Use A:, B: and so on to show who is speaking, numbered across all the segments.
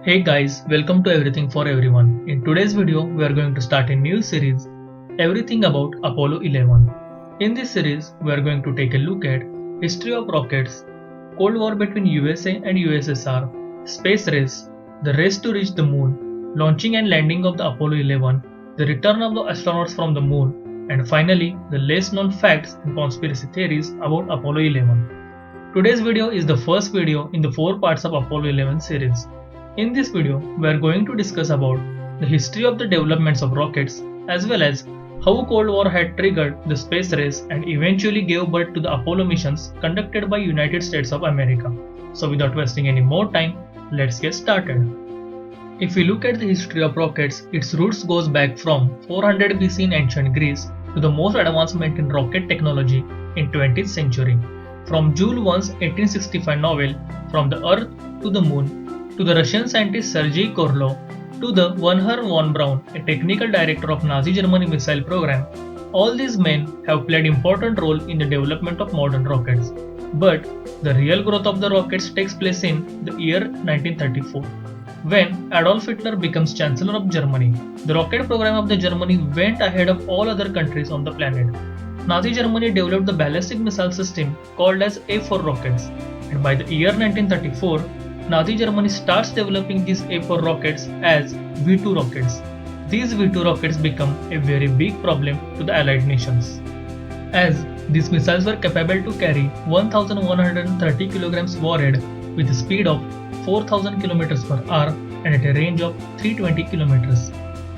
A: Hey guys, welcome to Everything for Everyone. In today's video, we are going to start a new series, Everything about Apollo 11. In this series, we are going to take a look at history of rockets, Cold War between USA and USSR, space race, the race to reach the moon, launching and landing of the Apollo 11, the return of the astronauts from the moon, and finally, the less known facts and conspiracy theories about Apollo 11. Today's video is the first video in the 4 parts of Apollo 11 series. In this video, we are going to discuss about the history of the developments of rockets as well as how Cold War had triggered the space race and eventually gave birth to the Apollo missions conducted by United States of America. So without wasting any more time, let's get started. If we look at the history of rockets, its roots goes back from 400 BC in ancient Greece to the most advancement in rocket technology in 20th century. From Jules Verne's 1865 novel From the Earth to the Moon, to the Russian scientist Sergei Korolev, to the Wernher von Braun, a technical director of Nazi Germany missile program, all these men have played important role in the development of modern rockets. But the real growth of the rockets takes place in the year 1934, when Adolf Hitler becomes Chancellor of Germany. The rocket program of the Germany went ahead of all other countries on the planet. Nazi Germany developed the ballistic missile system called as A4 rockets, and by the year 1934, Nazi Germany starts developing these A4 rockets as V2 rockets. These V2 rockets become a very big problem to the Allied nations, as these missiles were capable to carry 1130 kilograms warhead with a speed of 4000 kilometers per hour and at a range of 320 kilometers.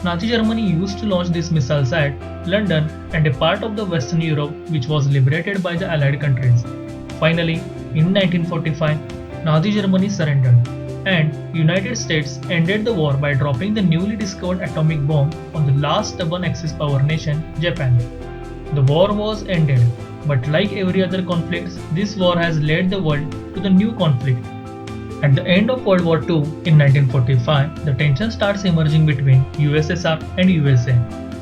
A: Nazi Germany used to launch these missiles at London and a part of the Western Europe which was liberated by the Allied countries. Finally, in 1945, Nazi Germany surrendered, and United States ended the war by dropping the newly discovered atomic bomb on the last stubborn Axis power nation, Japan. The war was ended, but like every other conflict, this war has led the world to the new conflict. At the end of World War II in 1945, the tension starts emerging between USSR and USA.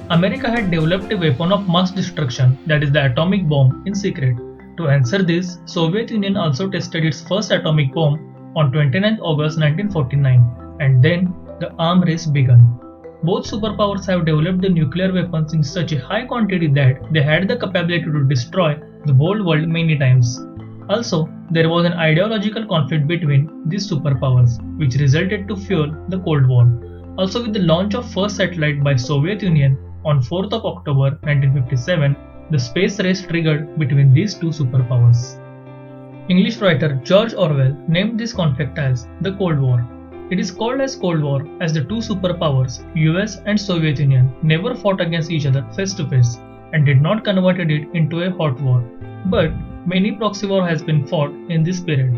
A: America had developed a weapon of mass destruction, that is the atomic bomb, in secret. To answer this, Soviet Union also tested its first atomic bomb on 29 August 1949, and then the arms race began. Both superpowers have developed the nuclear weapons in such a high quantity that they had the capability to destroy the whole world many times. Also, there was an ideological conflict between these superpowers, which resulted to fuel the Cold War. Also, with the launch of first satellite by Soviet Union on 4th of October 1957, the space race triggered between these two superpowers. English writer George Orwell named this conflict as the Cold War. It is called as Cold War as the two superpowers, US and Soviet Union, never fought against each other face to face and did not convert it into a hot war. But many proxy war has been fought in this period.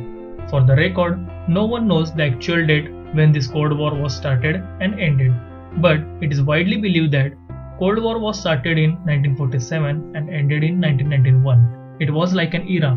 A: For the record, no one knows the actual date when this Cold War was started and ended, but it is widely believed that Cold War was started in 1947 and ended in 1991. It was like an era.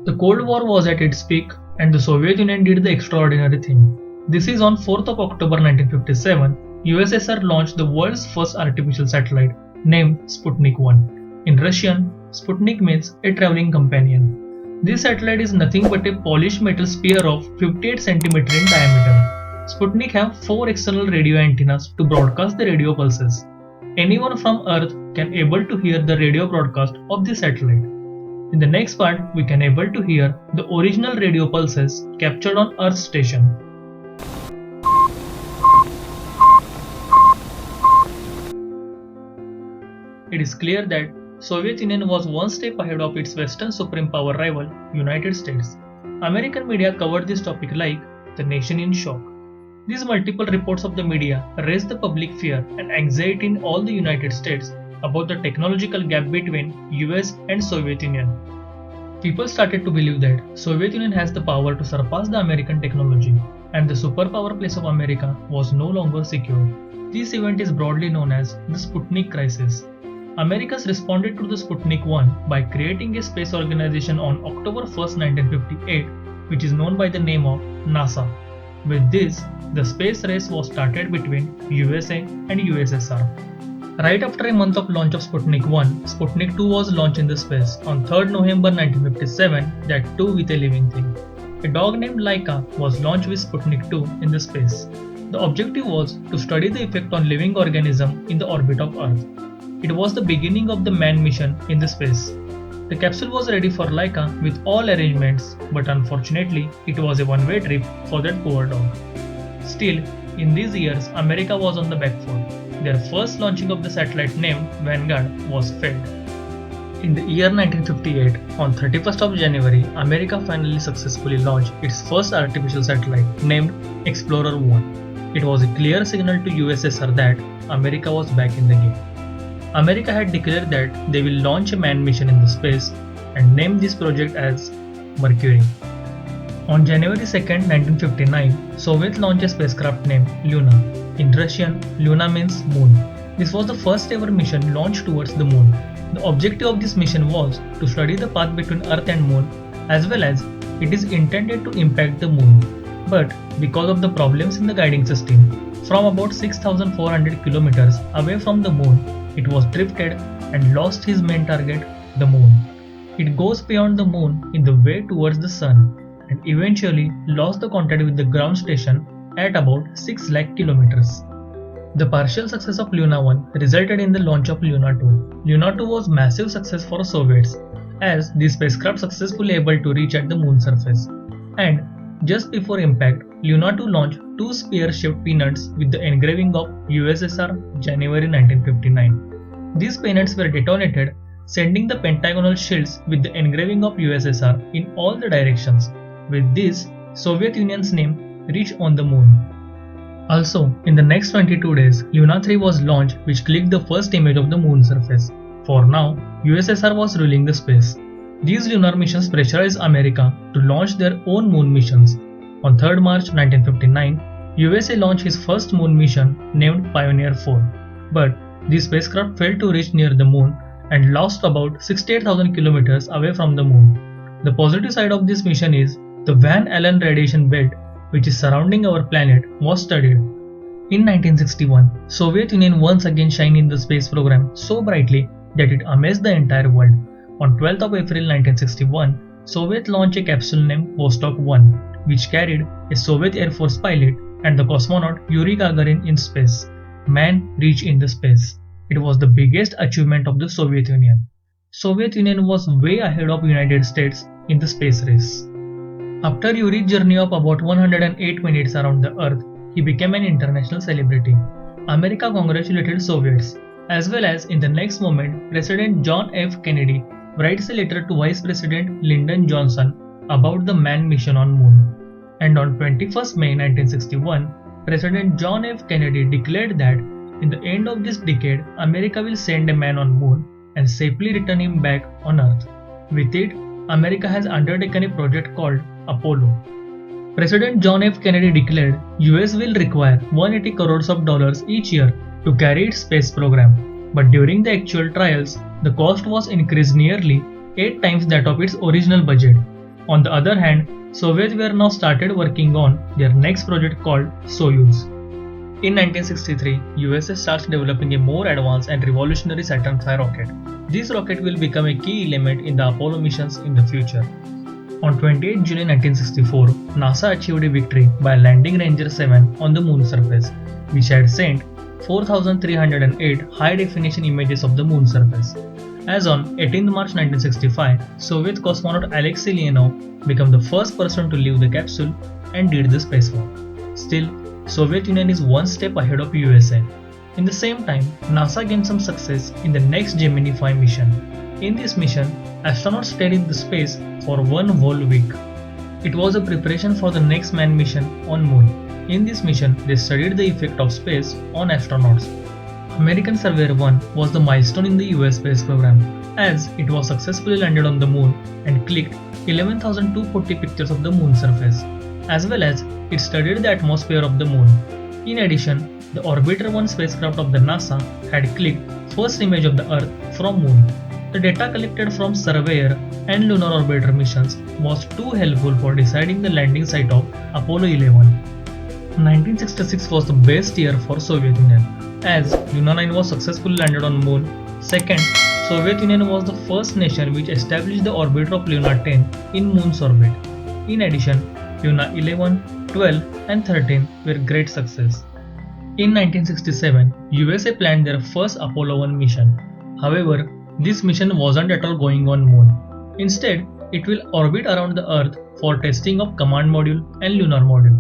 A: The Cold War was at its peak and the Soviet Union did the extraordinary thing. This is on 4th of October 1957, USSR launched the world's first artificial satellite named Sputnik 1. In Russian, Sputnik means a traveling companion. This satellite is nothing but a polished metal sphere of 58 cm in diameter. Sputnik have 4 external radio antennas to broadcast the radio pulses. Anyone from Earth can able to hear the radio broadcast of the satellite. In the next part, we can able to hear the original radio pulses captured on Earth station. It is clear that Soviet Union was one step ahead of its Western supreme power rival, United States. American media covered this topic like the nation in shock. These multiple reports of the media raised the public fear and anxiety in all the United States about the technological gap between US and Soviet Union. People started to believe that Soviet Union has the power to surpass the American technology and the superpower place of America was no longer secure. This event is broadly known as the Sputnik crisis. Americans responded to the Sputnik 1 by creating a space organization on October 1st, 1958, which is known by the name of NASA. With this, the space race was started between USA and USSR. Right after a month of launch of Sputnik 1, Sputnik 2 was launched in the space on 3rd November 1957, that too with a living thing. a dog named Laika was launched with Sputnik 2 in the space. The objective was to study the effect on living organisms in the orbit of Earth. It was the beginning of the manned mission in the space. The capsule was ready for Laika with all arrangements, but unfortunately, it was a one-way trip for that poor dog. Still, in these years, America was on the back foot. Their first launching of the satellite named Vanguard was failed. In the year 1958, on 31st of January, America finally successfully launched its first artificial satellite named Explorer 1. It was a clear signal to USSR that America was back in the game. America had declared that they will launch a manned mission in the space and named this project as Mercury. On January 2, 1959, Soviet launched a spacecraft named Luna. In Russian, Luna means moon. This was the first ever mission launched towards the moon. The objective of this mission was to study the path between Earth and moon, as well as it is intended to impact the moon. But because of the problems in the guiding system, from about 6,400 kilometers away from the moon, it was drifted and lost its main target, the moon. It goes beyond the moon in the way towards the sun and eventually lost the contact with the ground station at about 6 lakh kilometers. The partial success of Luna 1 resulted in the launch of Luna 2. Luna 2 was massive success for Soviets as the spacecraft successfully able to reach at the moon surface. And just before impact, Luna 2 launched two spear-shaped pennants with the engraving of USSR January 1959. These pennants were detonated, sending the pentagonal shields with the engraving of USSR in all the directions. With this, Soviet Union's name reached on the moon. Also, in the next 22 days, Luna 3 was launched, which clicked the first image of the moon surface. For now, USSR was ruling the space. These lunar missions pressurized America to launch their own moon missions. On 3rd March 1959, USA launched its first moon mission named Pioneer 4. But the spacecraft failed to reach near the moon and lost about 68,000 kilometers away from the moon. The positive side of this mission is the Van Allen radiation belt, which is surrounding our planet, was studied. In 1961, Soviet Union once again shined in the space program so brightly that it amazed the entire world. On 12th of April 1961, Soviet launched a capsule named Vostok 1, which carried a Soviet Air Force pilot and the cosmonaut Yuri Gagarin in space. Man reached in the space. It was the biggest achievement of the Soviet Union. Soviet Union was way ahead of United States in the space race. After Yuri's journey of about 108 minutes around the Earth, he became an international celebrity. America congratulated Soviets, as well as in the next moment, President John F. Kennedy writes a letter to Vice President Lyndon Johnson about the manned mission on Moon. And on 21st May 1961, President John F. Kennedy declared that in the end of this decade, America will send a man on Moon and safely return him back on Earth. With it, America has undertaken a project called Apollo. President John F. Kennedy declared US will require $180 crores each year to carry its space program, but during the actual trials, the cost was increased nearly 8 times that of its original budget. On the other hand, Soviets were now started working on their next project called Soyuz. In 1963, USA starts developing a more advanced and revolutionary Saturn V rocket. This rocket will become a key element in the Apollo missions in the future. On 28 July 1964, NASA achieved a victory by landing Ranger 7 on the moon surface, which had sent 4,308 high-definition images of the moon surface. As on 18 March 1965, Soviet cosmonaut Alexei Leonov became the first person to leave the capsule and did the spacewalk. Still, Soviet Union is one step ahead of USA. In the same time, NASA gained some success in the next Gemini 5 mission. In this mission, astronauts stayed in the space for 1 whole week. It was a preparation for the next manned mission on Moon. In this mission, they studied the effect of space on astronauts. American Surveyor 1 was the milestone in the US space program, as it was successfully landed on the Moon and clicked 11,240 pictures of the Moon surface, as well as it studied the atmosphere of the Moon. In addition, the Orbiter 1 spacecraft of the NASA had clicked first image of the Earth from Moon. The data collected from Surveyor and Lunar Orbiter missions was too helpful for deciding the landing site of Apollo 11. 1966 was the best year for Soviet Union, as Luna 9 was successfully landed on Moon. Second, Soviet Union was the first nation which established the orbiter of Luna 10 in Moon's orbit. In addition, Luna 11, 12, and 13 were great success. In 1967, USA planned their first Apollo 1 mission. However, this mission wasn't at all going on Moon. Instead, it will orbit around the Earth for testing of Command Module and Lunar Module.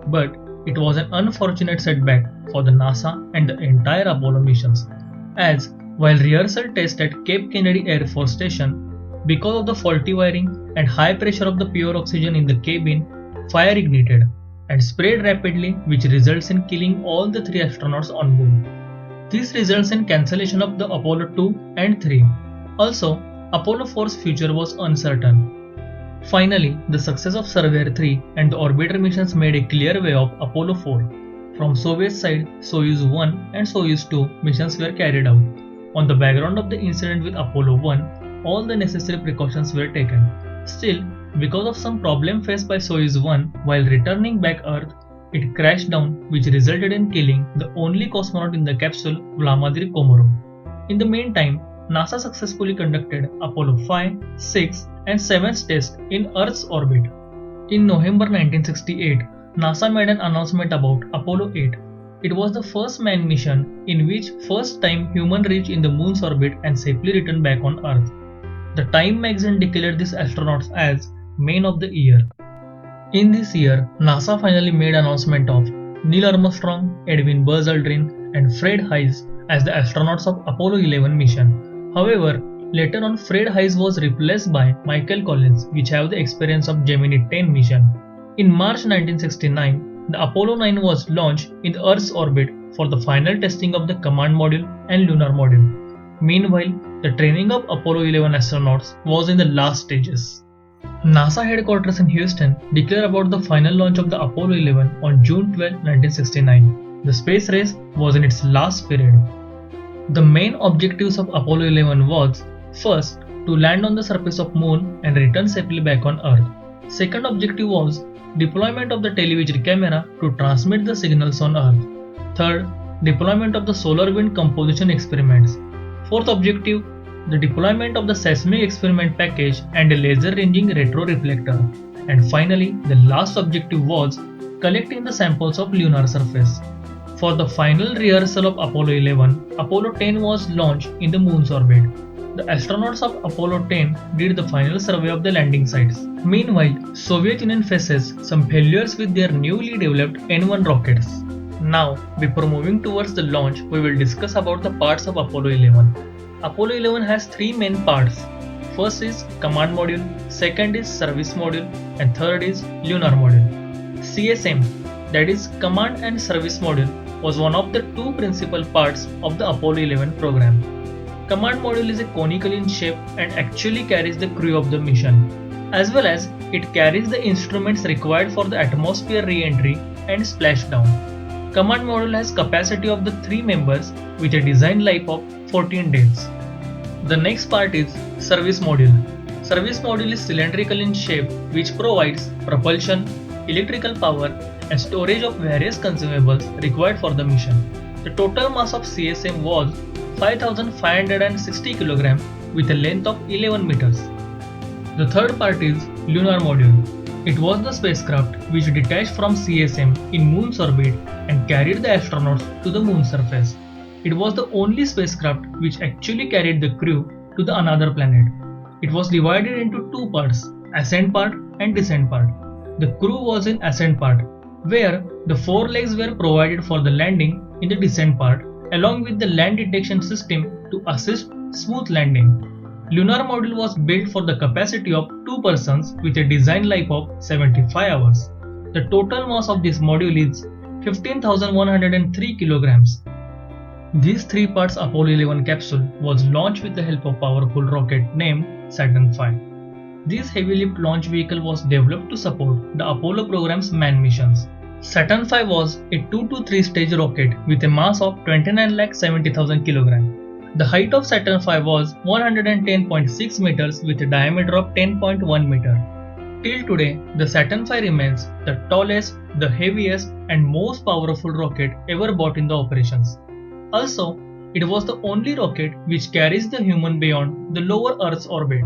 A: But it was an unfortunate setback for the NASA and the entire Apollo missions, as while rehearsal tests at Cape Kennedy Air Force Station, because of the faulty wiring and high pressure of the pure oxygen in the cabin, fire ignited and spread rapidly, which results in killing all the three astronauts on board. This results in cancellation of the Apollo 2 and 3. Also, Apollo 4's future was uncertain. Finally, the success of Surveyor 3 and the orbiter missions made a clear way of Apollo 4. From Soviet side, Soyuz 1 and Soyuz 2 missions were carried out. On the background of the incident with Apollo 1, all the necessary precautions were taken. Still, because of some problem faced by Soyuz 1 while returning back Earth, it crashed down, which resulted in killing the only cosmonaut in the capsule, Vladimir Komarov. In the meantime, NASA successfully conducted Apollo 5, 6, and 7 tests in Earth's orbit. In November 1968, NASA made an announcement about Apollo 8. It was the first manned mission in which first time human reached in the Moon's orbit and safely returned back on Earth. The Time magazine declared these astronauts as Men of the Year. In this year, NASA finally made announcement of Neil Armstrong, Edwin Buzz Aldrin, and Fred Haise as the astronauts of Apollo 11 mission. However, later on Fred Haise was replaced by Michael Collins, which have the experience of Gemini 10 mission. In March 1969, the Apollo 9 was launched in the Earth's orbit for the final testing of the Command Module and Lunar Module. Meanwhile, the training of Apollo 11 astronauts was in the last stages. NASA headquarters in Houston declared about the final launch of the Apollo 11 on June 12, 1969. The space race was in its last period. The main objectives of Apollo 11 was, first, to land on the surface of Moon and return safely back on Earth. Second objective was deployment of the television camera to transmit the signals on Earth. Third, deployment of the solar wind composition experiments. Fourth objective, the deployment of the seismic experiment package and a laser ranging retroreflector. And finally, the last objective was collecting the samples of lunar surface. For the final rehearsal of Apollo 11, Apollo 10 was launched in the Moon's orbit. The astronauts of Apollo 10 did the final survey of the landing sites. Meanwhile, Soviet Union faces some failures with their newly developed N-1 rockets. Now, before moving towards the launch, we will discuss about the parts of Apollo 11. Apollo 11 has three main parts. First is Command Module, second is Service Module, and third is Lunar Module. CSM, that is Command and Service Module, was one of the two principal parts of the Apollo 11 program. Command Module is a conical in shape and actually carries the crew of the mission, as well as it carries the instruments required for the atmosphere re-entry and splashdown. Command Module has capacity of the 3 members with a design life of 14 days. The next part is Service Module. Service Module is cylindrical in shape which provides propulsion, electrical power and storage of various consumables required for the mission. The total mass of CSM was 5,560 kg with a length of 11 meters. The third part is Lunar Module. It was the spacecraft which detached from CSM in Moon's orbit and carried the astronauts to the Moon surface. It was the only spacecraft which actually carried the crew to the another planet. It was divided into two parts, ascent part and descent part. The crew was in ascent part, where the 4 legs were provided for the landing in the descent part, along with the land detection system to assist smooth landing. Lunar Module was built for the capacity of 2 persons with a design life of 75 hours. The total mass of this module is 15,103 kilograms. These 3 parts Apollo 11 capsule was launched with the help of powerful rocket named Saturn V. This heavy-lift launch vehicle was developed to support the Apollo program's manned missions. Saturn V was a 2 to 3 stage rocket with a mass of 29,70,000 kg. The height of Saturn V was 110.6 meters with a diameter of 10.1 meter. Till today, the Saturn V remains the tallest, the heaviest and most powerful rocket ever bought in the operations. Also, it was the only rocket which carries the human beyond the lower Earth's orbit.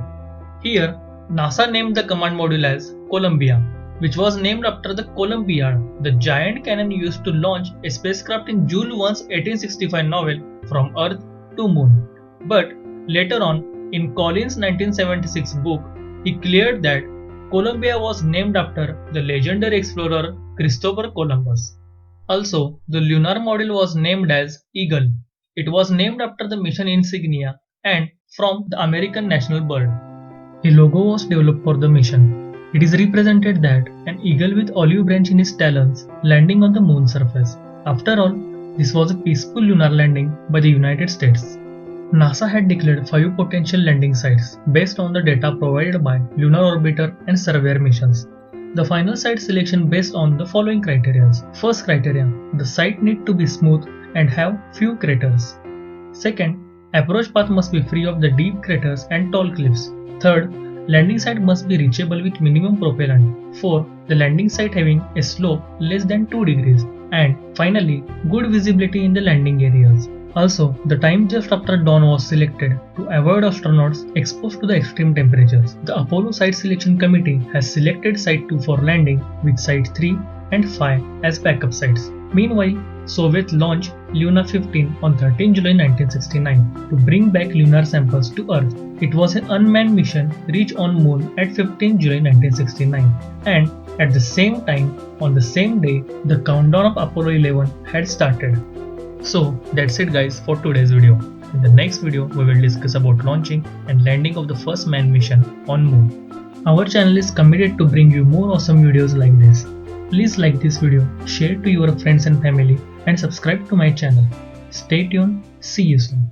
A: Here, NASA named the command module as Columbia, which was named after the Columbiad, the giant cannon used to launch a spacecraft in Jules Verne's 1865 novel From Earth to Moon. But later on, in Collins' 1976 book, he cleared that Columbia was named after the legendary explorer Christopher Columbus. Also, the lunar module was named as Eagle. It was named after the mission insignia and from the American national bird. A logo was developed for the mission. It is represented that an eagle with olive branch in its talons landing on the moon surface. After all, this was a peaceful lunar landing by the United States. NASA had declared 5 potential landing sites based on the data provided by Lunar Orbiter and Surveyor missions. The final site selection based on the following criteria. First criteria, the site need to be smooth and have few craters. Second, approach path must be free of the deep craters and tall cliffs. Third, landing site must be reachable with minimum propellant. Fourth, the landing site having a slope less than 2 degrees. And finally, good visibility in the landing areas. Also, the time just after dawn was selected to avoid astronauts exposed to the extreme temperatures. The Apollo Site Selection Committee has selected Site 2 for landing with Site 3 and 5 as backup sites. Meanwhile, Soviets launched Luna 15 on 13 July 1969 to bring back lunar samples to Earth. It was an unmanned mission reached on Moon at 15 July 1969, and at the same time, on the same day, the countdown of Apollo 11 had started. So that's it guys for today's video. In the next video, we will discuss about launching and landing of the first manned mission on Moon. Our channel is committed to bring you more awesome videos like this. Please like this video, share to your friends and family, and subscribe to my channel. Stay tuned. See you soon.